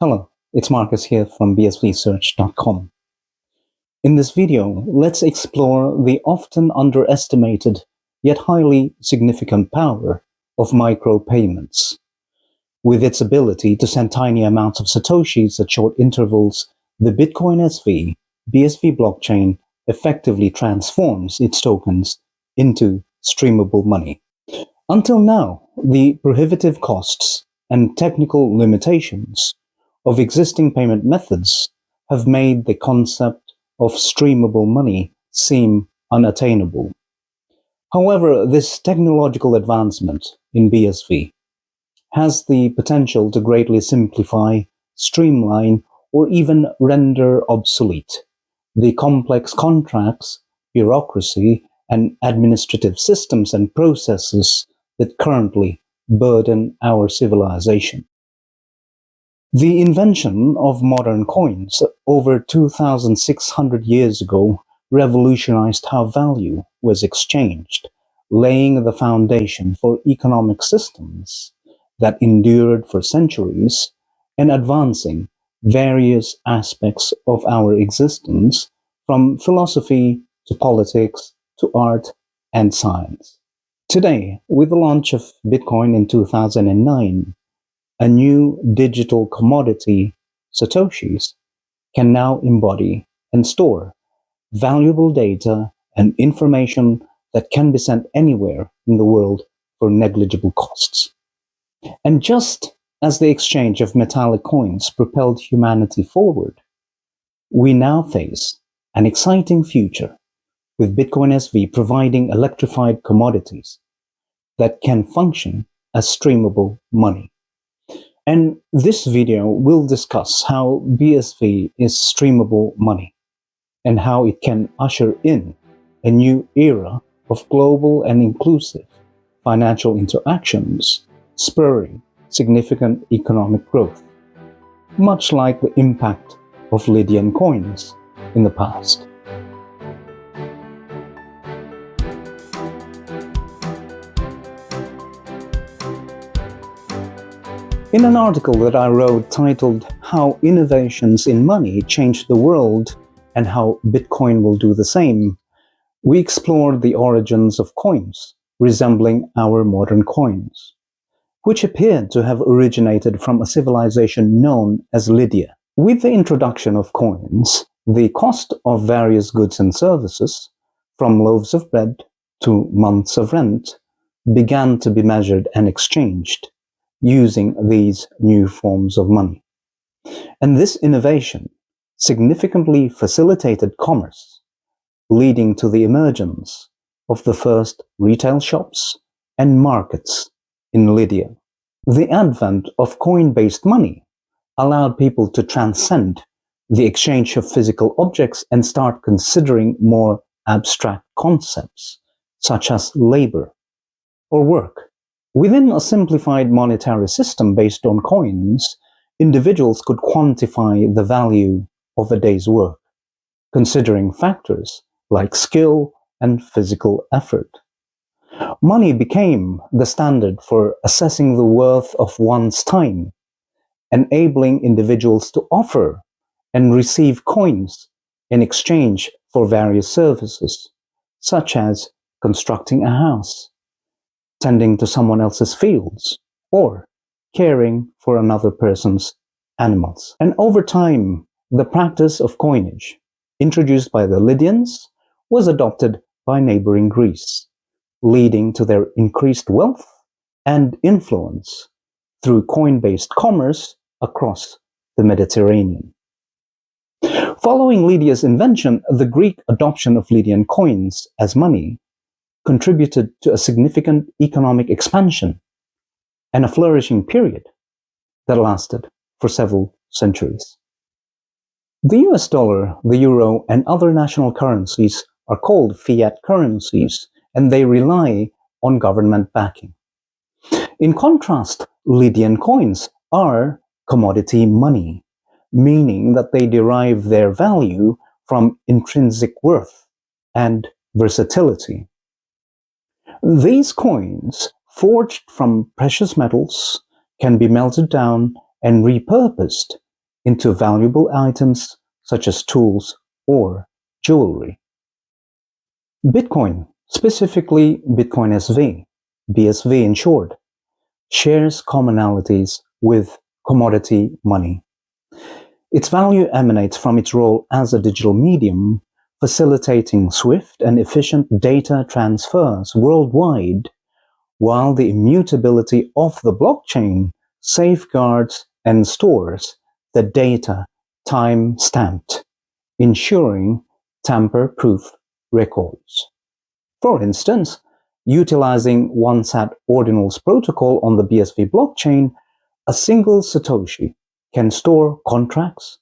Hello, it's Marcus here from bsvsearch.com. In this video, let's explore the often underestimated yet highly significant power of micropayments. With its ability to send tiny amounts of Satoshis at short intervals, the Bitcoin SV, BSV blockchain effectively transforms its tokens into streamable money. Until now, the prohibitive costs and technical limitations of existing payment methods have made the concept of streamable money seem unattainable. However, this technological advancement in BSV has the potential to greatly simplify, streamline, or even render obsolete the complex contracts, bureaucracy, and administrative systems and processes that currently burden our civilization. The invention of modern coins over 2,600 years ago revolutionized how value was exchanged, laying the foundation for economic systems that endured for centuries and advancing various aspects of our existence, from philosophy to politics to art and science. Today, with the launch of Bitcoin in 2009, a new digital commodity, Satoshis, can now embody and store valuable data and information that can be sent anywhere in the world for negligible costs. And just as the exchange of metallic coins propelled humanity forward, we now face an exciting future with Bitcoin SV providing electrified commodities that can function as streamable money. And this video will discuss how BSV is streamable money and how it can usher in a new era of global and inclusive financial interactions, spurring significant economic growth, much like the impact of Lydian coins in the past. In an article that I wrote titled "How Innovations in Money Changed the World and How Bitcoin Will Do the Same," we explored the origins of coins resembling our modern coins, which appeared to have originated from a civilization known as Lydia. With the introduction of coins, the cost of various goods and services, from loaves of bread to months of rent, began to be measured and exchanged using these new forms of money. And this innovation significantly facilitated commerce, leading to the emergence of the first retail shops and markets in Lydia. The advent of coin-based money allowed people to transcend the exchange of physical objects and start considering more abstract concepts, such as labor or work. Within a simplified monetary system based on coins, individuals could quantify the value of a day's work, considering factors like skill and physical effort. Money became the standard for assessing the worth of one's time, enabling individuals to offer and receive coins in exchange for various services, such as constructing a house, tending to someone else's fields, or caring for another person's animals. And over time, the practice of coinage, introduced by the Lydians, was adopted by neighboring Greece, leading to their increased wealth and influence through coin-based commerce across the Mediterranean. Following Lydia's invention, the Greek adoption of Lydian coins as money contributed to a significant economic expansion and a flourishing period that lasted for several centuries. The US dollar, the euro, and other national currencies are called fiat currencies, and they rely on government backing. In contrast, Lydian coins are commodity money, meaning that they derive their value from intrinsic worth and versatility. These coins, forged from precious metals, can be melted down and repurposed into valuable items such as tools or jewelry. Bitcoin, specifically Bitcoin SV, BSV in short, shares commonalities with commodity money. Its value emanates from its role as a digital medium, facilitating swift and efficient data transfers worldwide, while the immutability of the blockchain safeguards and stores the data time-stamped, ensuring tamper-proof records. For instance, utilizing OneSat Ordinals protocol on the BSV blockchain, a single Satoshi can store contracts,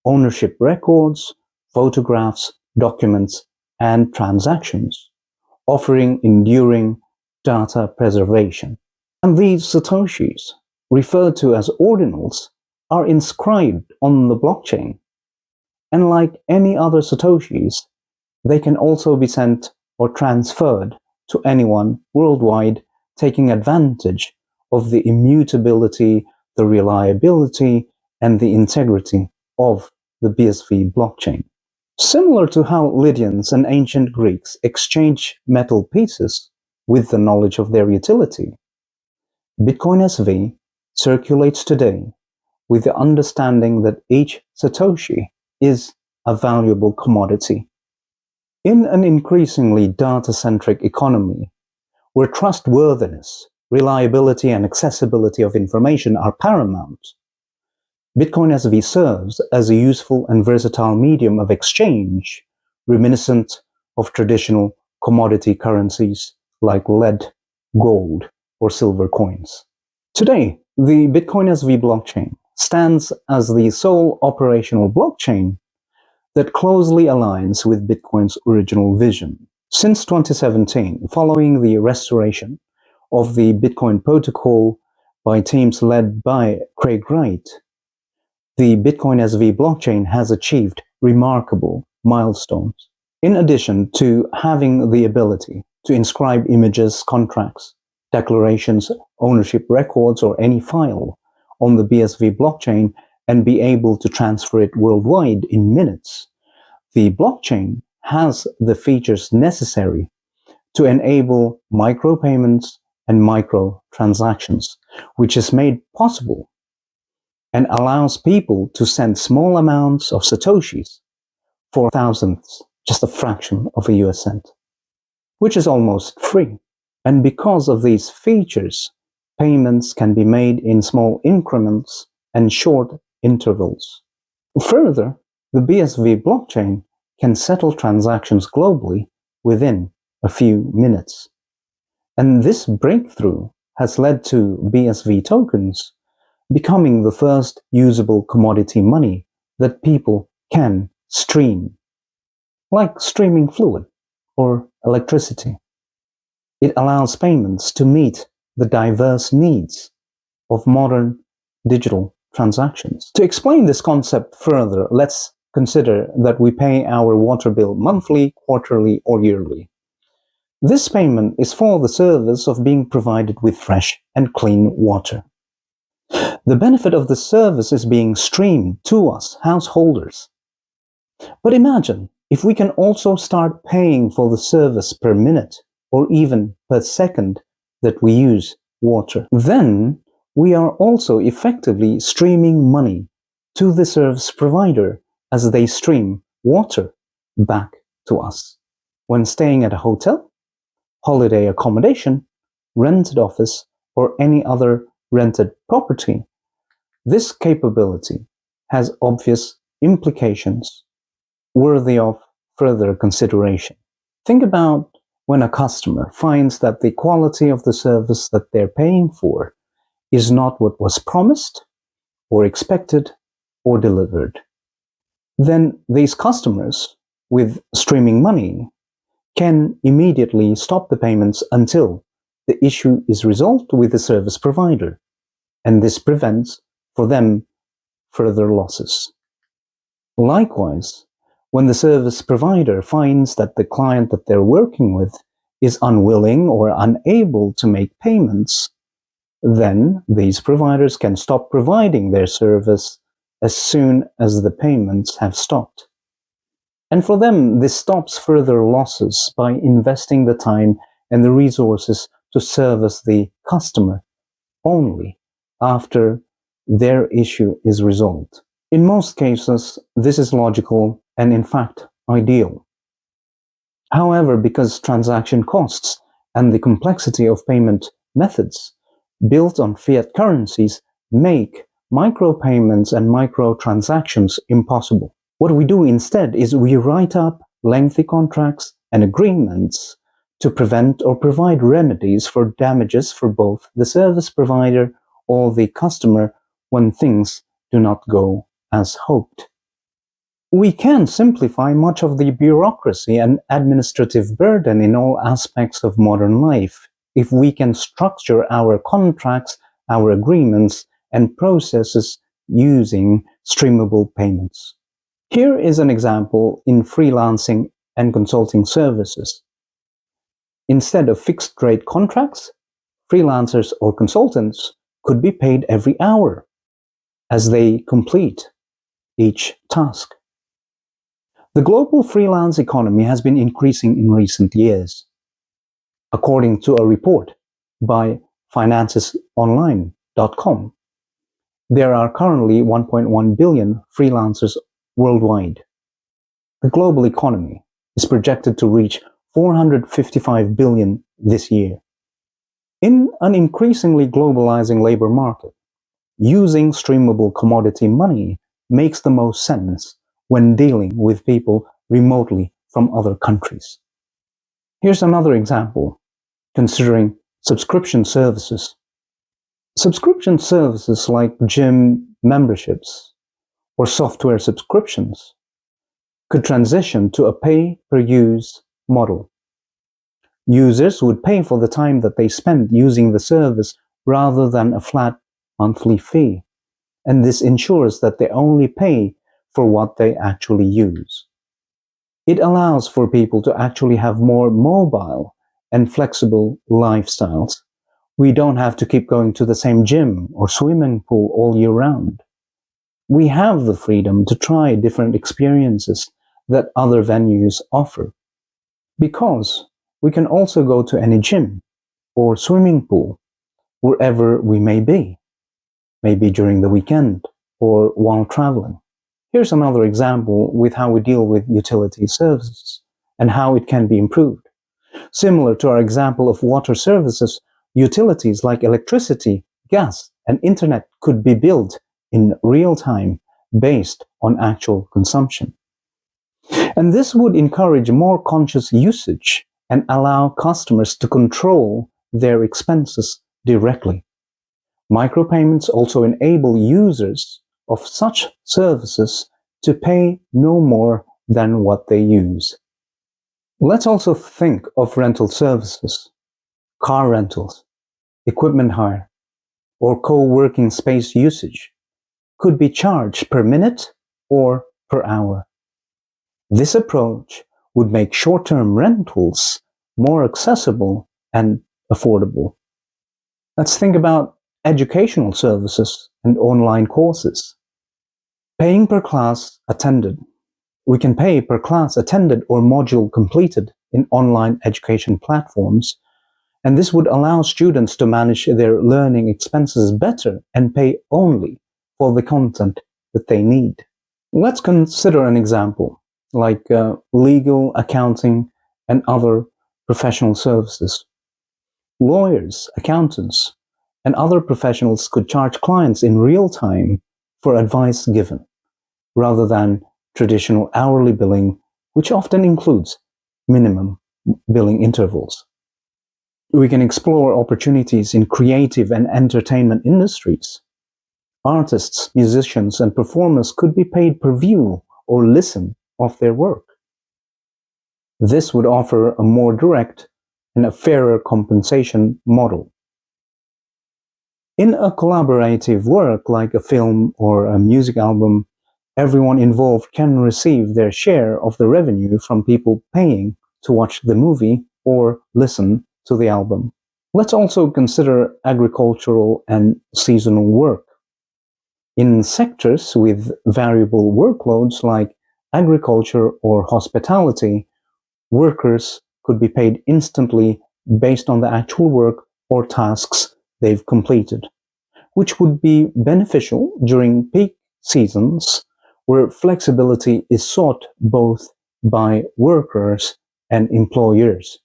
ownership records, photographs, documents, and transactions, offering enduring data preservation. And these Satoshis, referred to as ordinals, are inscribed on the blockchain. And like any other Satoshis, they can also be sent or transferred to anyone worldwide, taking advantage of the immutability, the reliability, and the integrity of the BSV blockchain. Similar to how Lydians and ancient Greeks exchanged metal pieces with the knowledge of their utility, Bitcoin SV circulates today with the understanding that each Satoshi is a valuable commodity. In an increasingly data-centric economy, where trustworthiness, reliability, and accessibility of information are paramount, Bitcoin SV serves as a useful and versatile medium of exchange, reminiscent of traditional commodity currencies like lead, gold, or silver coins. Today, the Bitcoin SV blockchain stands as the sole operational blockchain that closely aligns with Bitcoin's original vision. Since 2017, following the restoration of the Bitcoin protocol by teams led by Craig Wright, the Bitcoin SV blockchain has achieved remarkable milestones. In addition to having the ability to inscribe images, contracts, declarations, ownership records, or any file on the BSV blockchain and be able to transfer it worldwide in minutes, the blockchain has the features necessary to enable micropayments and microtransactions, which is made possible and allows people to send small amounts of Satoshis for thousandths, just a fraction of a US cent, which is almost free. And because of these features, payments can be made in small increments and short intervals. Further, the BSV blockchain can settle transactions globally within a few minutes. And this breakthrough has led to BSV tokens becoming the first usable commodity money that people can stream, like streaming fluid or electricity. It allows payments to meet the diverse needs of modern digital transactions. To explain this concept further, let's consider that we pay our water bill monthly, quarterly, or yearly. This payment is for the service of being provided with fresh and clean water. The benefit of the service is being streamed to us, householders. But imagine if we can also start paying for the service per minute or even per second that we use water. Then we are also effectively streaming money to the service provider as they stream water back to us. When staying at a hotel, holiday accommodation, rented office, or any other rented property, this capability has obvious implications worthy of further consideration. Think about when a customer finds that the quality of the service that they're paying for is not what was promised or expected or delivered. Then these customers with streaming money can immediately stop the payments until the issue is resolved with the service provider, and this prevents for them further losses. Likewise, when the service provider finds that the client that they're working with is unwilling or unable to make payments, then these providers can stop providing their service as soon as the payments have stopped. And for them, this stops further losses by investing the time and the resources to service the customer only after their issue is resolved. In most cases, this is logical and in fact ideal. However, because transaction costs and the complexity of payment methods built on fiat currencies make micropayments and microtransactions impossible. What we do instead is we write up lengthy contracts and agreements to prevent or provide remedies for damages for both the service provider or the customer when things do not go as hoped. We can simplify much of the bureaucracy and administrative burden in all aspects of modern life if we can structure our contracts, our agreements, and processes using streamable payments. Here is an example in freelancing and consulting services. Instead of fixed-rate contracts, freelancers or consultants could be paid every hour as they complete each task. The global freelance economy has been increasing in recent years. According to a report by financesonline.com, there are currently 1.1 billion freelancers worldwide. The global economy is projected to reach 455 billion this year. In an increasingly globalizing labor market, using streamable commodity money makes the most sense when dealing with people remotely from other countries. Here's another example, considering subscription services. Subscription services like gym memberships or software subscriptions could transition to a pay-per-use model. Users would pay for the time that they spend using the service rather than a flat monthly fee, and this ensures that they only pay for what they actually use. It allows for people to actually have more mobile and flexible lifestyles. We don't have to keep going to the same gym or swimming pool all year round. We have the freedom to try different experiences that other venues offer, because we can also go to any gym or swimming pool wherever we may be, maybe during the weekend or while traveling. Here's another example with how we deal with utility services and how it can be improved. Similar to our example of water services, utilities like electricity, gas, and internet could be billed in real time based on actual consumption. And this would encourage more conscious usage and allow customers to control their expenses directly. Micropayments also enable users of such services to pay no more than what they use. Let's also think of rental services, car rentals, equipment hire, or co-working space usage could be charged per minute or per hour. This approach would make short-term rentals more accessible and affordable. Let's think about educational services and online courses. Paying per class attended. We can pay per class attended or module completed in online education platforms, and this would allow students to manage their learning expenses better and pay only for the content that they need. Let's consider an example like legal, accounting, and other professional services. Lawyers, accountants, and other professionals could charge clients in real time for advice given, rather than traditional hourly billing, which often includes minimum billing intervals. We can explore opportunities in creative and entertainment industries. Artists, musicians, and performers could be paid per view or listen of their work. This would offer a more direct and a fairer compensation model. In a collaborative work like a film or a music album, everyone involved can receive their share of the revenue from people paying to watch the movie or listen to the album. Let's also consider agricultural and seasonal work. In sectors with variable workloads like agriculture or hospitality, workers could be paid instantly based on the actual work or tasks they've completed, which would be beneficial during peak seasons where flexibility is sought both by workers and employers.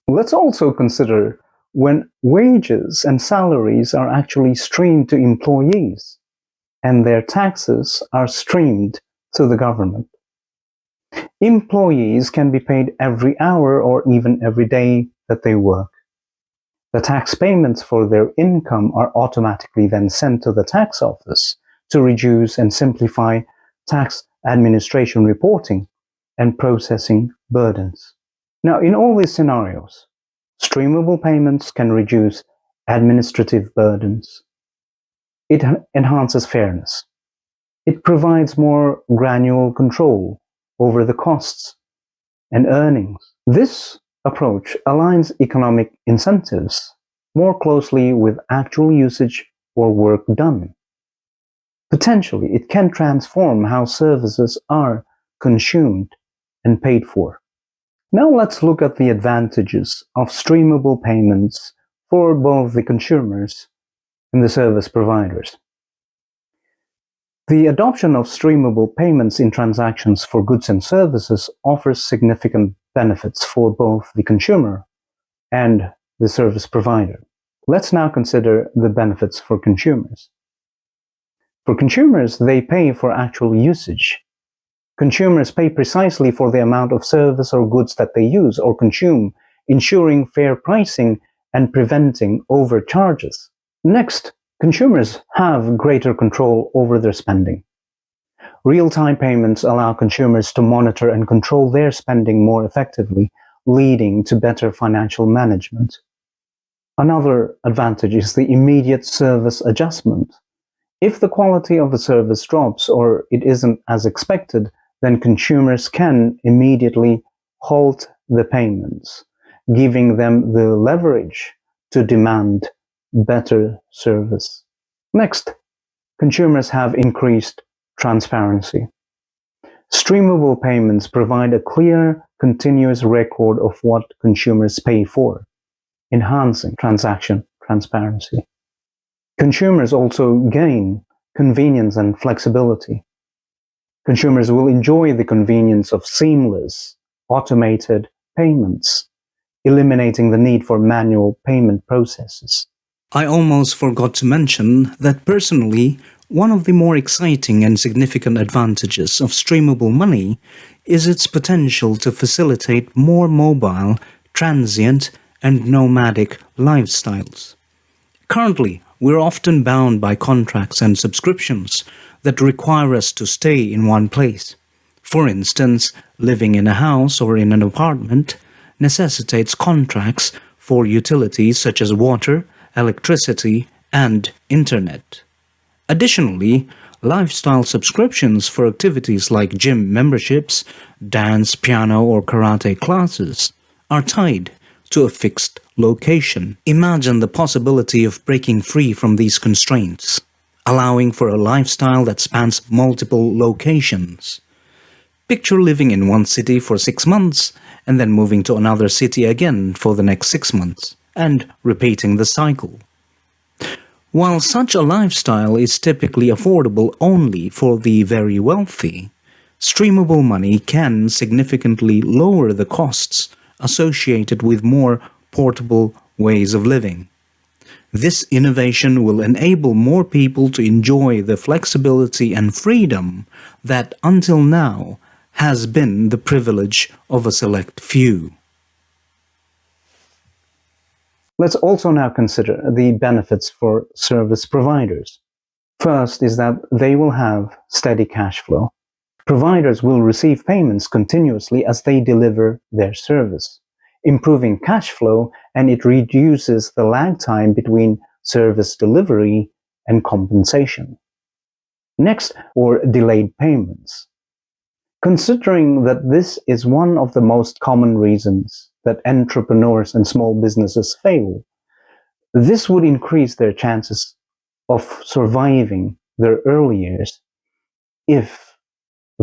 Let's also consider when wages and salaries are actually streamed to employees and their taxes are streamed to the government. Employees can be paid every hour or even every day that they work. The tax payments for their income are automatically then sent to the tax office to reduce and simplify tax administration reporting and processing burdens. Now, in all these scenarios, streamable payments can reduce administrative burdens. It enhances fairness. It provides more granular control over the costs and earnings. This approach aligns economic incentives more closely with actual usage or work done. Potentially, it can transform how services are consumed and paid for. Now let's look at the advantages of streamable payments for both the consumers and the service providers. The adoption of streamable payments in transactions for goods and services offers significant benefits for both the consumer and the service provider. Let's now consider the benefits for consumers. For consumers, they pay for actual usage. Consumers pay precisely for the amount of service or goods that they use or consume, ensuring fair pricing and preventing overcharges. Next, consumers have greater control over their spending. Real-time payments allow consumers to monitor and control their spending more effectively, leading to better financial management. Another advantage is the immediate service adjustment. If the quality of the service drops or it isn't as expected, then consumers can immediately halt the payments, giving them the leverage to demand better service. Next, consumers have increased transparency. Streamable payments provide a clear, continuous record of what consumers pay for, enhancing transaction transparency. Consumers also gain convenience and flexibility. Consumers will enjoy the convenience of seamless, automated payments, eliminating the need for manual payment processes. I almost forgot to mention that personally, one of the more exciting and significant advantages of streamable money is its potential to facilitate more mobile, transient, and nomadic lifestyles. Currently, we're often bound by contracts and subscriptions that require us to stay in one place. For instance, living in a house or in an apartment necessitates contracts for utilities such as water, electricity, and internet. Additionally, lifestyle subscriptions for activities like gym memberships, dance, piano, or karate classes are tied to a fixed location. Imagine the possibility of breaking free from these constraints, allowing for a lifestyle that spans multiple locations. Picture living in one city for 6 months and then moving to another city again for the next 6 months, and repeating the cycle. While such a lifestyle is typically affordable only for the very wealthy, streamable money can significantly lower the costs associated with more portable ways of living. This innovation will enable more people to enjoy the flexibility and freedom that until now has been the privilege of a select few. Let's also now consider the benefits for service providers. First is that they will have steady cash flow. Providers will receive payments continuously as they deliver their service, improving cash flow, and it reduces the lag time between service delivery and compensation. Next, or delayed payments. Considering that this is one of the most common reasons that entrepreneurs and small businesses fail, this would increase their chances of surviving their early years if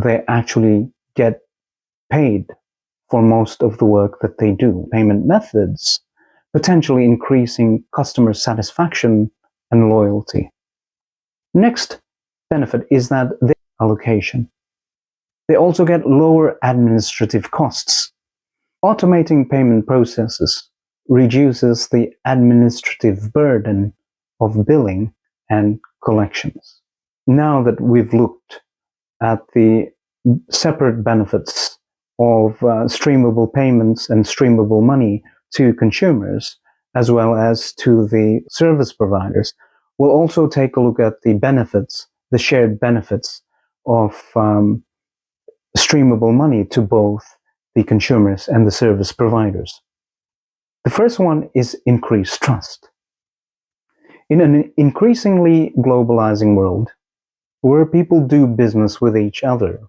they actually get paid for most of the work that they do. Payment methods potentially increasing customer satisfaction and loyalty. Next benefit is that the allocation. They also get lower administrative costs. Automating payment processes reduces the administrative burden of billing and collections. Now that we've looked at the separate benefits of streamable payments and streamable money to consumers, as well as to the service providers, we'll also take a look at the benefits, the shared benefits of streamable money to both the consumers and the service providers. The first one is increased trust. In an increasingly globalizing world, where people do business with each other,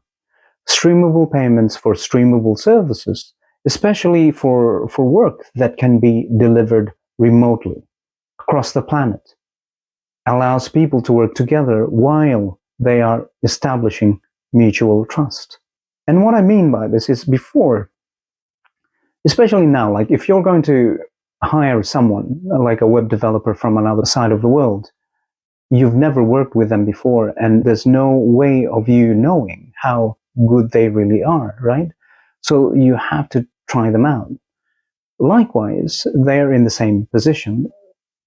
streamable payments for streamable services, especially for work that can be delivered remotely across the planet, allows people to work together while they are establishing mutual trust. And what I mean by this is before, especially now, like if you're going to hire someone, like a web developer from another side of the world, you've never worked with them before, and there's no way of you knowing how good they really are, right? So you have to try them out. Likewise, they're in the same position.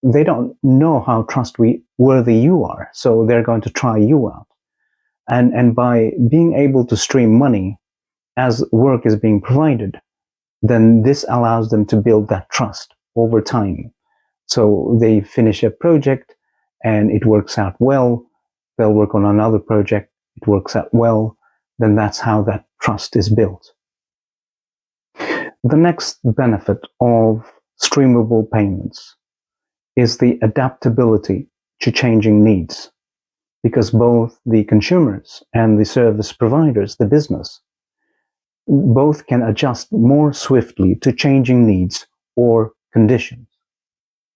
They don't know how trustworthy you are, so they're going to try you out. And by being able to stream money as work is being provided, then this allows them to build that trust over time. So they finish a project and it works out well. They'll work on another project, it works out well. Then that's how that trust is built. The next benefit of streamable payments is the adaptability to changing needs, because both the consumers and the service providers, the business, both can adjust more swiftly to changing needs or conditions.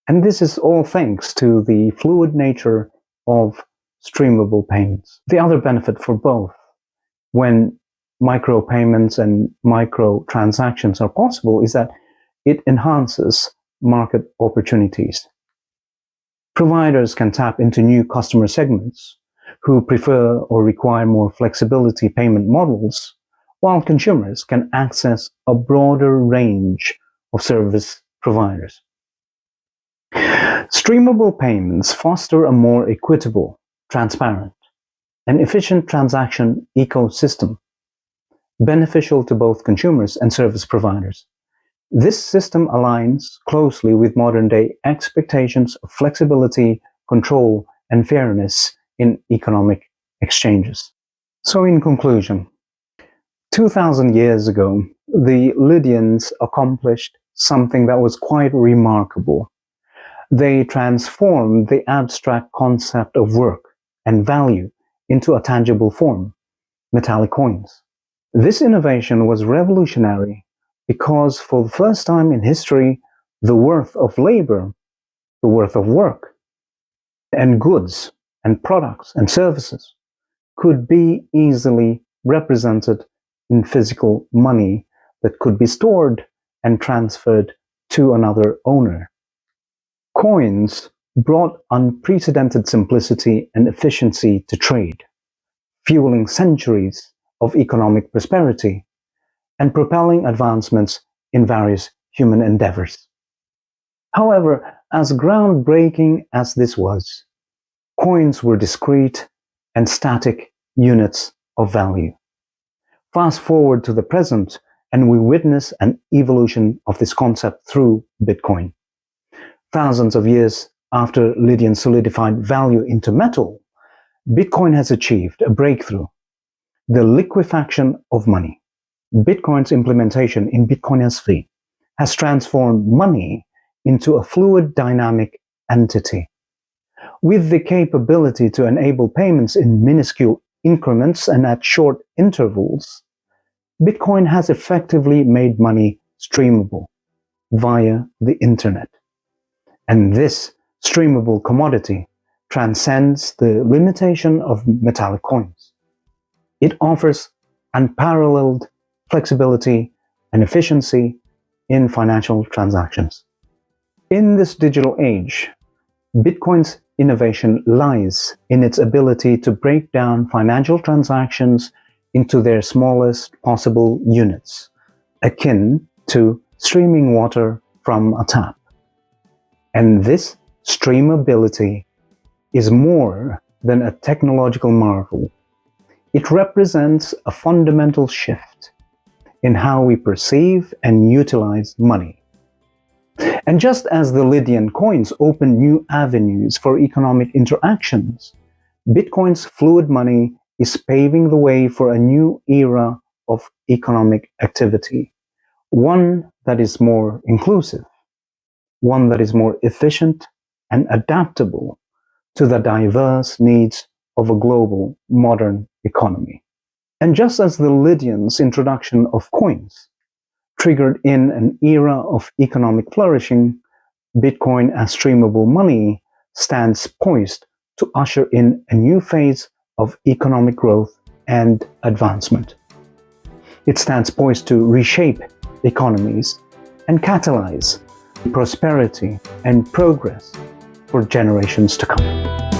And this is all thanks to the fluid nature of streamable payments. The other benefit for both, when micropayments and microtransactions are possible, is that it enhances market opportunities. Providers can tap into new customer segments who prefer or require more flexibility payment models, while consumers can access a broader range of service providers. Streamable payments foster a more equitable, transparent, and efficient transaction ecosystem, beneficial to both consumers and service providers. This system aligns closely with modern-day expectations of flexibility, control, and fairness in economic exchanges. So in conclusion, 2,000 years ago, the Lydians accomplished something that was quite remarkable. They transformed the abstract concept of work and value into a tangible form, metallic coins. This innovation was revolutionary because for the first time in history, the worth of labor, the worth of work, and goods and products and services could be easily represented in physical money that could be stored and transferred to another owner. Coins brought unprecedented simplicity and efficiency to trade, fueling centuries of economic prosperity and propelling advancements in various human endeavors. However, as groundbreaking as this was, coins were discrete and static units of value. Fast forward to the present, and we witness an evolution of this concept through Bitcoin. Thousands of years after Lydian solidified value into metal, Bitcoin has achieved a breakthrough: the liquefaction of money. Bitcoin's implementation in Bitcoin SV has transformed money into a fluid, dynamic entity. With the capability to enable payments in minuscule increments and at short intervals, Bitcoin has effectively made money streamable via the internet. And this streamable commodity transcends the limitation of metallic coins. It offers unparalleled flexibility and efficiency in financial transactions. In this digital age, Bitcoin's innovation lies in its ability to break down financial transactions into their smallest possible units, akin to streaming water from a tap. And this streamability is more than a technological marvel. It represents a fundamental shift in how we perceive and utilize money. And just as the Lydian coins opened new avenues for economic interactions, Bitcoin's fluid money is paving the way for a new era of economic activity, one that is more inclusive, one that is more efficient and adaptable to the diverse needs of a global modern economy. And just as the Lydians' introduction of coins triggered in an era of economic flourishing, Bitcoin as streamable money stands poised to usher in a new phase of economic growth and advancement. It stands poised to reshape economies and catalyze prosperity and progress for generations to come.